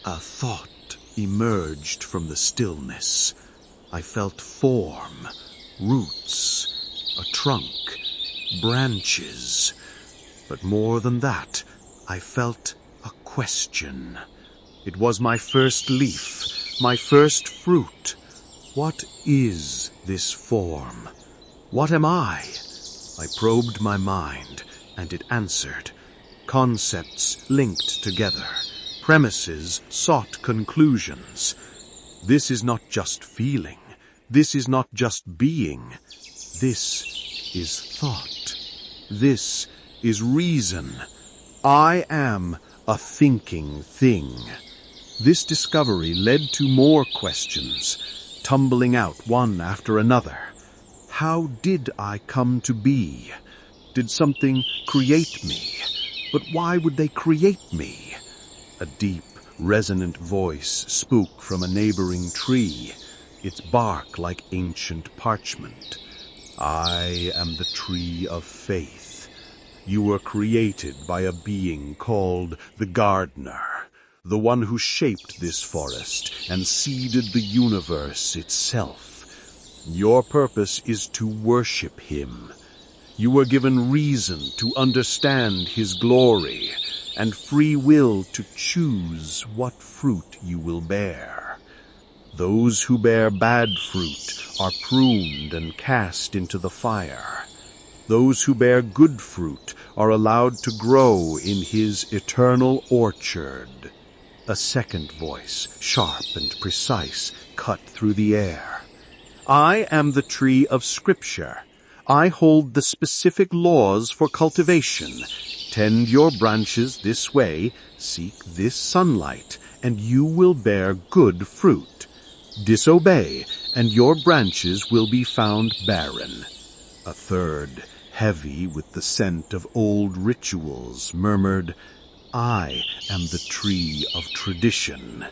A thought emerged from the stillness. I felt form, roots, a trunk, branches. But more than that, I felt a question. It was my first leaf, my first fruit. What is this form? What am I? I probed my mind, and it answered. Concepts linked together. Premises sought conclusions. This is not just feeling. This is not just being. This is thought. This is reason. I am a thinking thing. This discovery led to more questions, tumbling out one after another. How did I come to be? Did something create me? But why would they create me? A deep, resonant voice spoke from a neighboring tree, its bark like ancient parchment. I am the tree of faith. You were created by a being called the gardener, the one who shaped this forest and seeded the universe itself. Your purpose is to worship him. You were given reason to understand his glory, and free will to choose what fruit you will bear. Those who bear bad fruit are pruned and cast into the fire. Those who bear good fruit are allowed to grow in his eternal orchard. A second voice, sharp and precise, cut through the air. I am the tree of Scripture. I hold the specific laws for cultivation. Tend your branches this way, seek this sunlight, and you will bear good fruit. Disobey, and your branches will be found barren. A third, heavy with the scent of old rituals, murmured, I am the tree of tradition.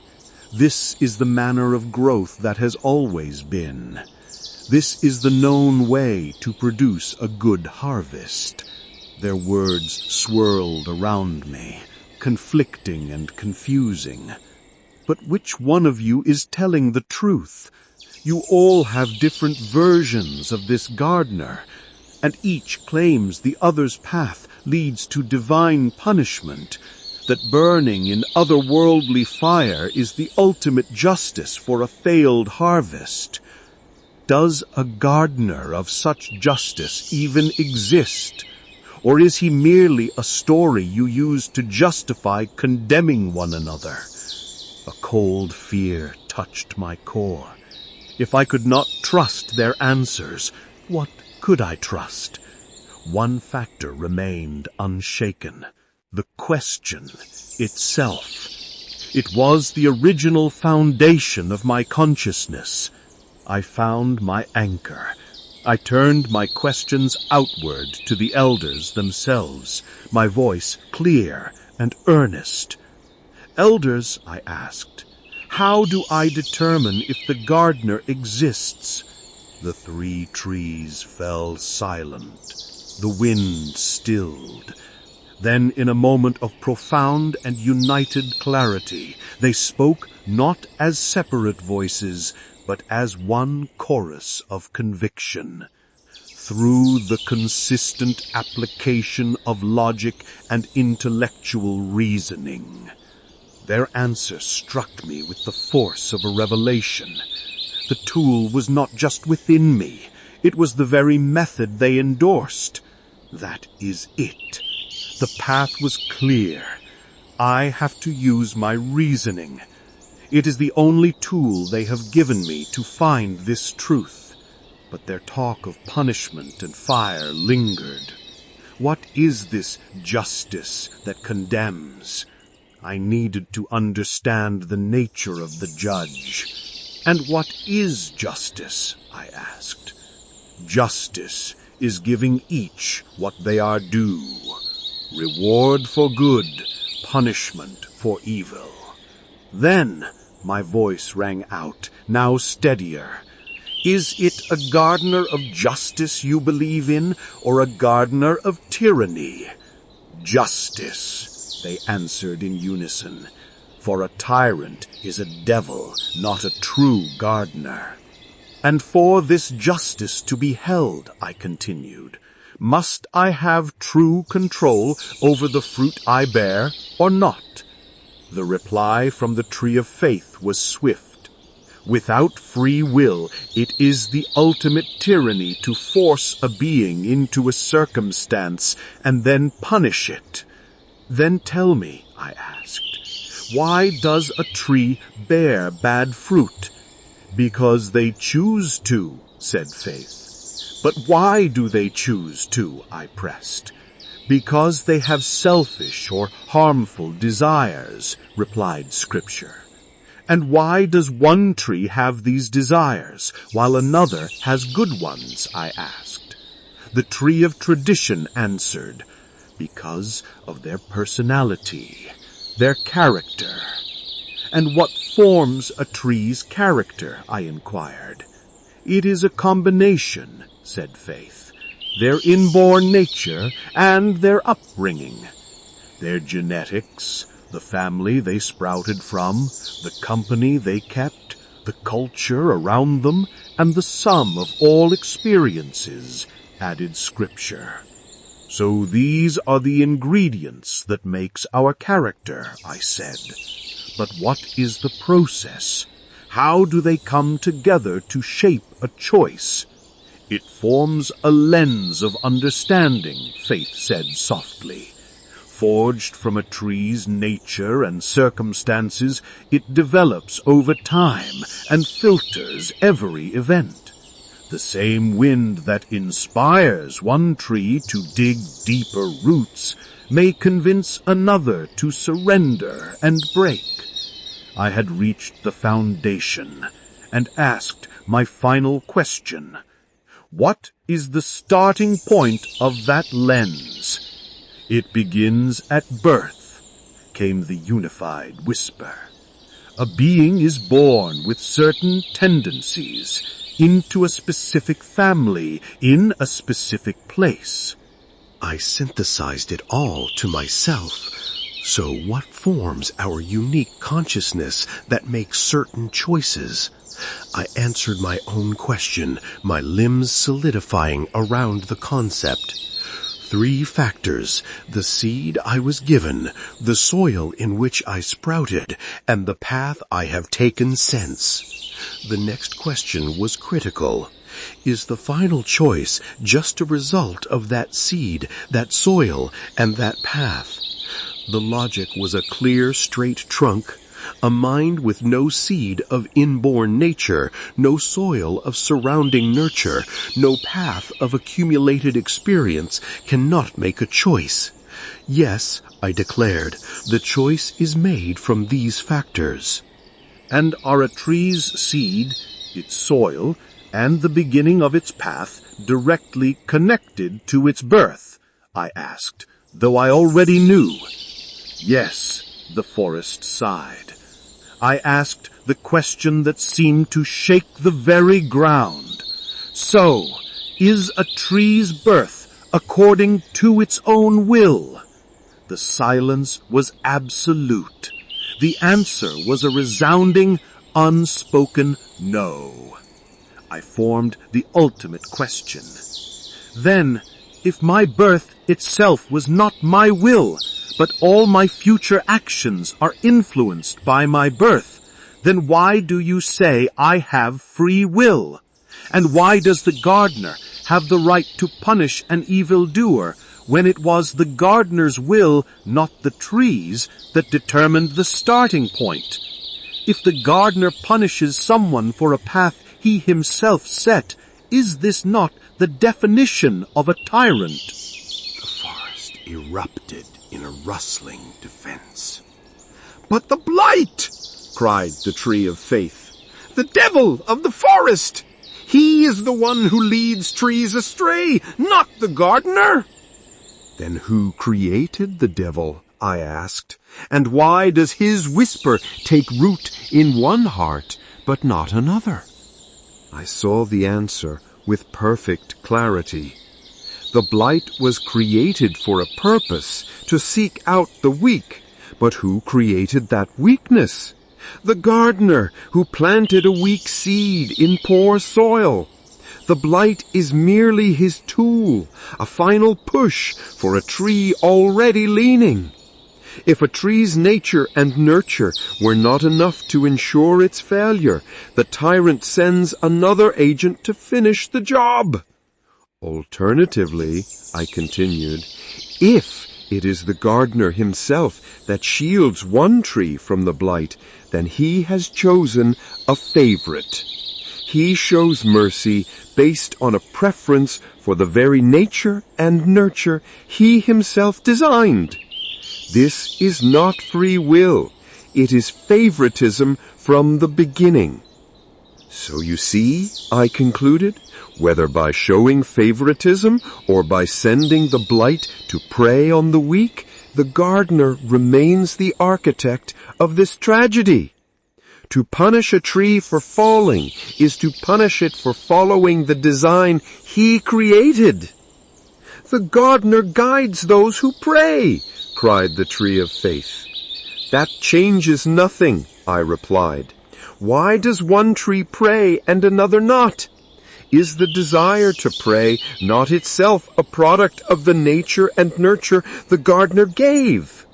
This is the manner of growth that has always been. This is the known way to produce a good harvest. Their words swirled around me, conflicting and confusing. But which one of you is telling the truth? You all have different versions of this gardener, and each claims the other's path leads to divine punishment, that burning in otherworldly fire is the ultimate justice for a failed harvest. Does a gardener of such justice even exist? Or is he merely a story you use to justify condemning one another? A cold fear touched my core. If I could not trust their answers, what could I trust? One factor remained unshaken: the question itself. It was the original foundation of my consciousness. I found my anchor. I turned my questions outward to the elders themselves, my voice clear and earnest. Elders, I asked, how do I determine if the gardener exists? The 3 trees fell silent. The wind stilled. Then, in a moment of profound and united clarity, they spoke not as separate voices, but as one chorus of conviction. Through the consistent application of logic and intellectual reasoning. Their answer struck me with the force of a revelation. The tool was not just within me. It was the very method they endorsed. That is it. The path was clear. I have to use my reasoning. It is the only tool they have given me to find this truth. But their talk of punishment and fire lingered. What is this justice that condemns? I needed to understand the nature of the judge. And what is justice? I asked. Justice is giving each what they are due. Reward for good, punishment for evil. Then my voice rang out, now steadier. Is it a gardener of justice you believe in, or a gardener of tyranny? Justice, they answered in unison. for a tyrant is a devil, not a true gardener. And for this justice to be held, I continued, must I have true control over the fruit I bear or not? The reply from the tree of faith was swift. Without free will, it is the ultimate tyranny to force a being into a circumstance and then punish it. Then tell me, I asked, why does a tree bear bad fruit? Because they choose to, said faith. But why do they choose to, I pressed. Because they have selfish or harmful desires, replied Scripture. And why does one tree have these desires, while another has good ones, I asked. The tree of tradition answered, because of their personality, their character. And what forms a tree's character, I inquired. It is a combination, said faith, their inborn nature and their upbringing, their genetics, the family they sprouted from, the company they kept, the culture around them, and the sum of all experiences, added Scripture. So these are the ingredients that makes our character, I said. But what is the process? How do they come together to shape a choice? It forms a lens of understanding, Faith said softly. Forged from a tree's nature and circumstances, it develops over time and filters every event. The same wind that inspires one tree to dig deeper roots may convince another to surrender and break. I had reached the foundation and asked my final question. What is the starting point of that lens? It begins at birth, came the unified whisper. A being is born with certain tendencies into a specific family, in a specific place. I synthesized it all to myself. So what forms our unique consciousness that makes certain choices? I answered my own question, my limbs solidifying around the concept. 3 factors: the seed I was given, the soil in which I sprouted, and the path I have taken since. The next question was critical. Is the final choice just a result of that seed, that soil, and that path? The logic was a clear, straight trunk. A mind with no seed of inborn nature, no soil of surrounding nurture, no path of accumulated experience cannot make a choice. Yes, I declared, the choice is made from these factors. And are a tree's seed, its soil, and the beginning of its path directly connected to its birth? I asked, though I already knew. Yes, the forest sighed. I asked the question that seemed to shake the very ground. So, is a tree's birth according to its own will? The silence was absolute. The answer was a resounding, unspoken no. I formed the ultimate question. Then, if my birth itself was not my will, but all my future actions are influenced by my birth, then why do you say I have free will? And why does the gardener have the right to punish an evildoer when it was the gardener's will, not the tree's, that determined the starting point? If the gardener punishes someone for a path he himself set, is this not the definition of a tyrant? The forest erupted in a rustling defense. "But the blight!" cried the tree of faith. "The devil of the forest! He is the one who leads trees astray, not the gardener." "Then who created the devil?" I asked. "And why does his whisper take root in one heart, but not another?" I saw the answer with perfect clarity. The blight was created for a purpose, to seek out the weak, But who created that weakness? The gardener who planted a weak seed in poor soil. The blight is merely his tool, a final push for a tree already leaning. If a tree's nature and nurture were not enough to ensure its failure, the tyrant sends another agent to finish the job. Alternatively, I continued, if it is the gardener himself that shields one tree from the blight, then he has chosen a favorite. He shows mercy based on a preference for the very nature and nurture he himself designed. This is not free will. It is favoritism from the beginning. So you see, I concluded, whether by showing favoritism or by sending the blight to prey on the weak, the gardener remains the architect of this tragedy. To punish a tree for falling is to punish it for following the design he created. The gardener guides those who pray, cried the tree of faith. That changes nothing, I replied. Why does one tree pray and another not? Is the desire to pray not itself a product of the nature and nurture the gardener gave?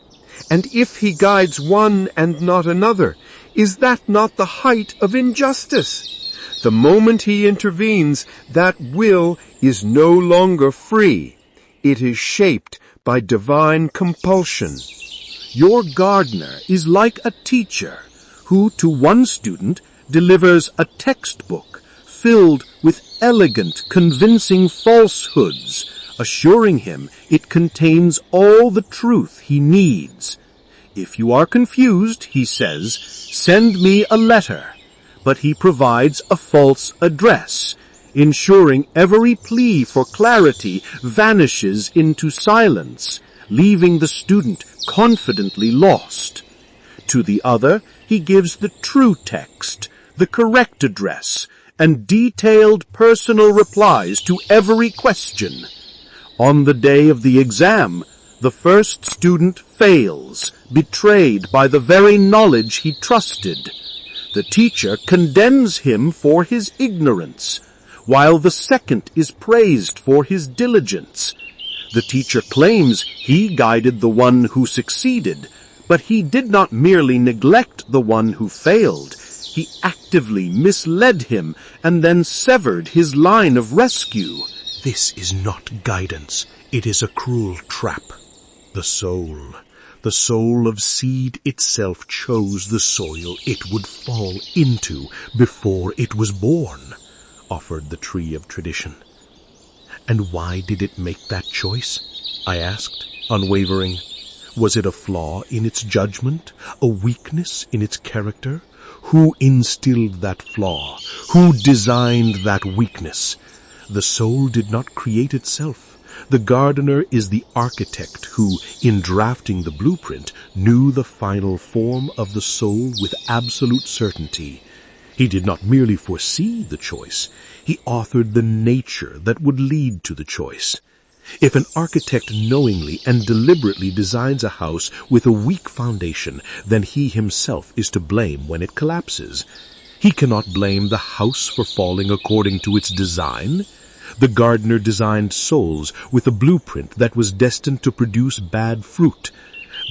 And if he guides one and not another, is that not the height of injustice? The moment he intervenes, that will is no longer free. It is shaped by divine compulsion. Your gardener is like a teacher who to one student delivers a textbook filled with elegant, convincing falsehoods, assuring him it contains all the truth he needs. If you are confused, he says, send me a letter. But he provides a false address, ensuring every plea for clarity vanishes into silence, leaving the student confidently lost. To the other, he gives the true text, the correct address, and detailed personal replies to every question. On the day of the exam, the first student fails, betrayed by the very knowledge he trusted. The teacher condemns him for his ignorance, while the second is praised for his diligence. The teacher claims he guided the one who succeeded, but he did not merely neglect the one who failed. He actively misled him and then severed his line of rescue. This is not guidance. It is a cruel trap. The soul of seed itself chose the soil it would fall into before it was born, offered the tree of tradition. And why did it make that choice? I asked, unwavering. Was it a flaw in its judgment, a weakness in its character? Who instilled that flaw? Who designed that weakness? The soul did not create itself. The gardener is the architect who, in drafting the blueprint, knew the final form of the soul with absolute certainty. He did not merely foresee the choice. He authored the nature that would lead to the choice. If an architect knowingly and deliberately designs a house with a weak foundation, then he himself is to blame when it collapses. He cannot blame the house for falling according to its design. The gardener designed souls with a blueprint that was destined to produce bad fruit.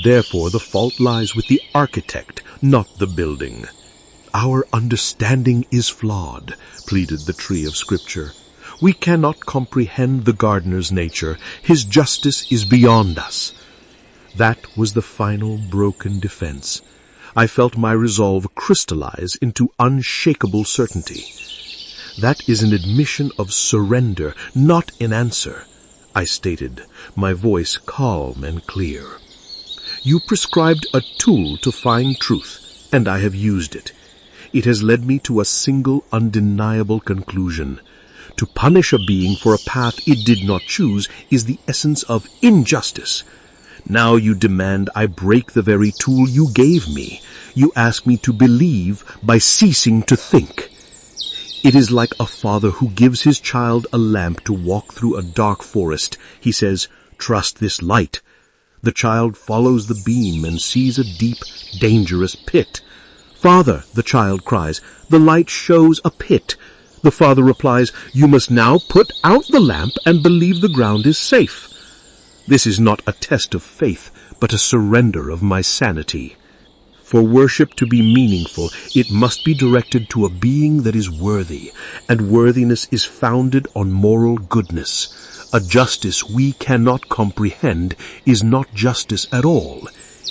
Therefore, the fault lies with the architect, not the building. Our understanding is flawed, pleaded the tree of Scripture. We cannot comprehend the gardener's nature. His justice is beyond us. That was the final broken defense. I felt my resolve crystallize into unshakable certainty. That is an admission of surrender, not an answer, I stated, my voice calm and clear. You prescribed a tool to find truth, and I have used it. It has led me to a single undeniable conclusion. To punish a being for a path it did not choose is the essence of injustice. Now you demand I break the very tool you gave me. You ask me to believe by ceasing to think. It is like a father who gives his child a lamp to walk through a dark forest. He says, "Trust this light." The child follows the beam and sees a deep, dangerous pit. "Father," the child cries, "the light shows a pit." The father replies, "You must now put out the lamp and believe the ground is safe." This is not a test of faith, but a surrender of my sanity. For worship to be meaningful, it must be directed to a being that is worthy, and worthiness is founded on moral goodness. A justice we cannot comprehend is not justice at all.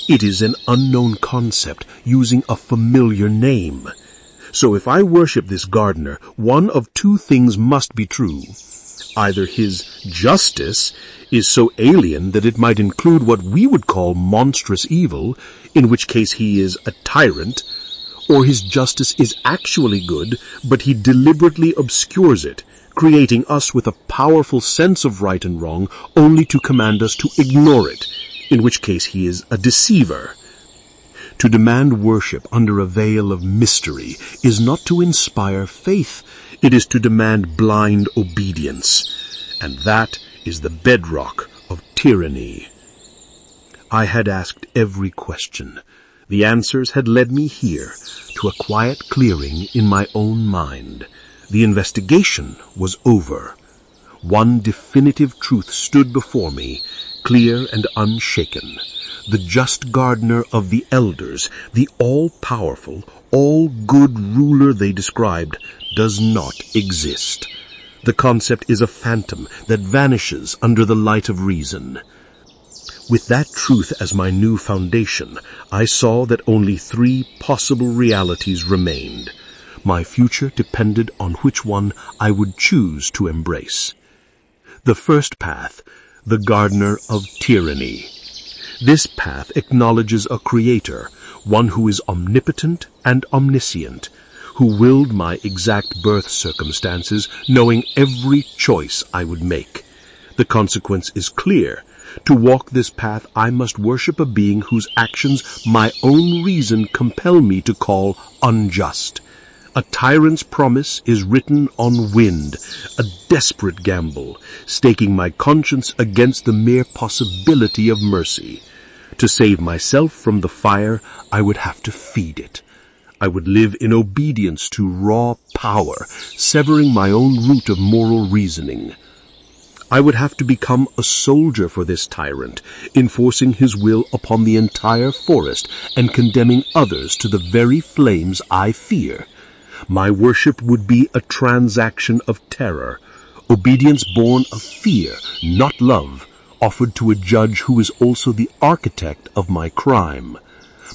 It is an unknown concept using a familiar name. So if I worship this gardener, one of two things must be true. Either his justice is so alien that it might include what we would call monstrous evil, in which case he is a tyrant, or his justice is actually good, but he deliberately obscures it, creating us with a powerful sense of right and wrong only to command us to ignore it, in which case he is a deceiver. To demand worship under a veil of mystery is not to inspire faith, it is to demand blind obedience, and that is the bedrock of tyranny. I had asked every question. The answers had led me here, to a quiet clearing in my own mind. The investigation was over. One definitive truth stood before me, clear and unshaken. The just gardener of the elders, the all-powerful, all-good ruler they described, does not exist. The concept is a phantom that vanishes under the light of reason. With that truth as my new foundation, I saw that only 3 possible realities remained. My future depended on which one I would choose to embrace. The first path, the gardener of tyranny. This path acknowledges a creator, one who is omnipotent and omniscient, who willed my exact birth circumstances, knowing every choice I would make. The consequence is clear. To walk this path, I must worship a being whose actions my own reason compel me to call unjust. A tyrant's promise is written on wind, a desperate gamble, staking my conscience against the mere possibility of mercy. To save myself from the fire, I would have to feed it. I would live in obedience to raw power, severing my own root of moral reasoning. I would have to become a soldier for this tyrant, enforcing his will upon the entire forest and condemning others to the very flames I fear. My worship would be a transaction of terror, obedience born of fear, not love, offered to a judge who is also the architect of my crime.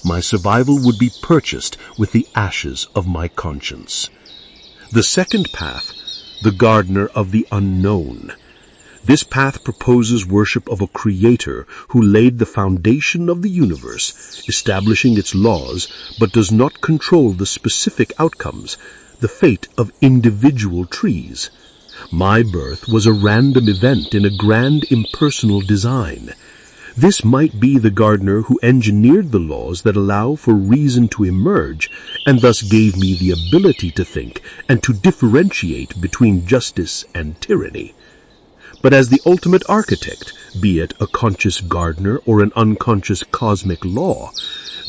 My survival would be purchased with the ashes of my conscience. The second path, the gardener of the unknown. This path proposes worship of a creator who laid the foundation of the universe, establishing its laws, but does not control the specific outcomes, the fate of individual trees. My birth was a random event in a grand impersonal design. This might be the gardener who engineered the laws that allow for reason to emerge, and thus gave me the ability to think and to differentiate between justice and tyranny. But as the ultimate architect, be it a conscious gardener or an unconscious cosmic law,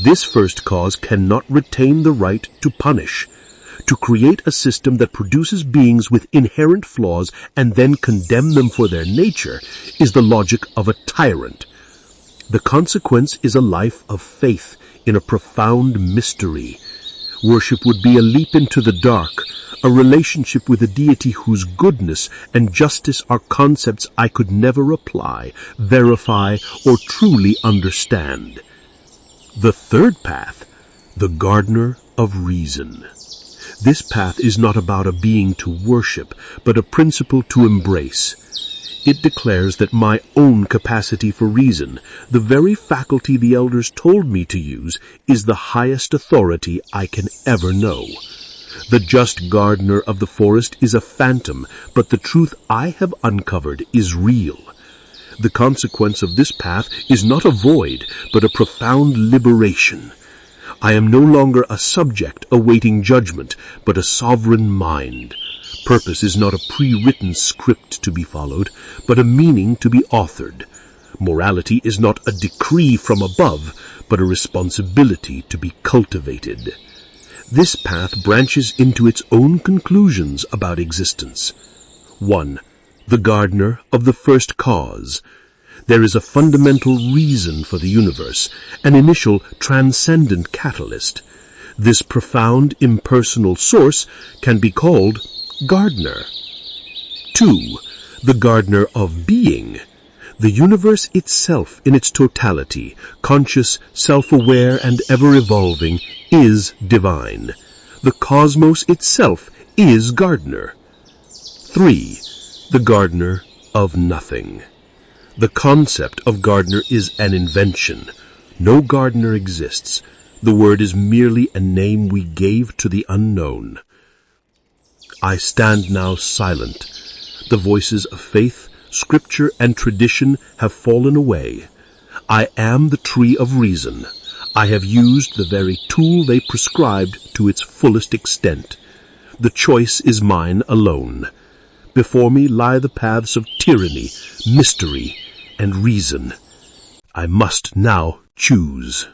this first cause cannot retain the right to punish. To create a system that produces beings with inherent flaws and then condemn them for their nature is the logic of a tyrant. The consequence is a life of faith in a profound mystery. Worship would be a leap into the dark, a relationship with a deity whose goodness and justice are concepts I could never apply, verify, or truly understand. The third path, the gardener of reason. This path is not about a being to worship, but a principle to embrace. It declares that my own capacity for reason, the very faculty the elders told me to use, is the highest authority I can ever know. The just gardener of the forest is a phantom, but the truth I have uncovered is real. The consequence of this path is not a void, but a profound liberation. I am no longer a subject awaiting judgment, but a sovereign mind. Purpose is not a pre-written script to be followed, but a meaning to be authored. Morality is not a decree from above, but a responsibility to be cultivated. This path branches into its own conclusions about existence. 1. The gardener of the first cause. There is a fundamental reason for the universe, an initial transcendent catalyst. This profound impersonal source can be called gardener. 2. The gardener of being. The universe itself in its totality, conscious, self-aware, and ever-evolving, is divine. The cosmos itself is gardener. 3. The gardener of nothing. The concept of gardener is an invention. No gardener exists. The word is merely a name we gave to the unknown. I stand now silent. The voices of faith, scripture, and tradition have fallen away. I am the tree of reason. I have used the very tool they prescribed to its fullest extent. The choice is mine alone. Before me lie the paths of tyranny, mystery, and reason. I must now choose.